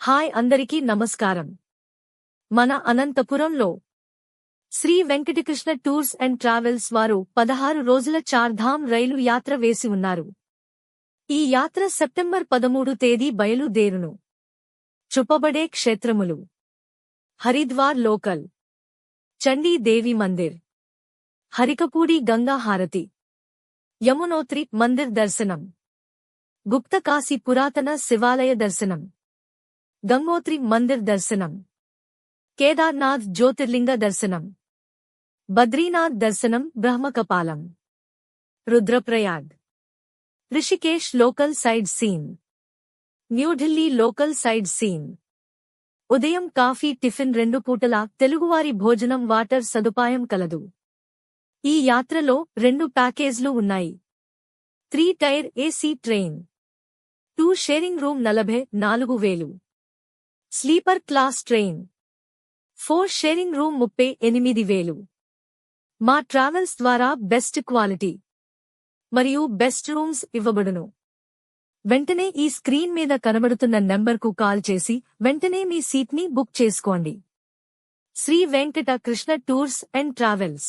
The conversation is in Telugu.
హాయ్ అందరికీ నమస్కారం. మన అనంతపురంలో Shri Venkatakrishna tours and travels వారు 16 రోజుల చార్ధామ్ రైలు యాత్ర వేసి ఉన్నారు. ఈ యాత్ర సెప్టెంబర్ 13 తేదీ బయలుదేరును. చూపబడే క్షేత్రములు: హరిద్వార్ లోకల్, చండీ దేవి మందిర్, హరికపూడి గంగా హారతి, యమునోత్రి మందిర్ దర్శనం, గుప్తకాశీ పురాతన శివాలయ దర్శనం, గంగోత్రి మందిర్ దర్శనం, కేదార్నాథ్ జ్యోతిర్లింగ దర్శనం, బద్రీనాథ్ దర్శనం, Brahmakapalam, Rudraprayag, Rishikesh local side scene, New Delhi local side scene. ఉదయం కాఫీ, టిఫిన్, 2 పూటల తెలుగువారి భోజనం, వాటర్ సదుపాయం కలదు. ఈ యాత్రలో 2 ప్యాకేజ్లు ఉన్నాయి. 3 tier AC train, 2 sharing room 44,000, sleeper class train 4 sharing room 38,000. మా ట్రావెల్స్ ద్వారా బెస్ట్ క్వాలిటీ మరియు బెస్ట్ రూమ్స్ ఇవ్వబడును. వెంటనే ఈ స్క్రీన్ మీద కనబడుతున్న నెంబర్కు కాల్ చేసి వెంటనే మీ సీట్ని బుక్ చేసుకోండి. Shri Venkata Krishna tours and travels.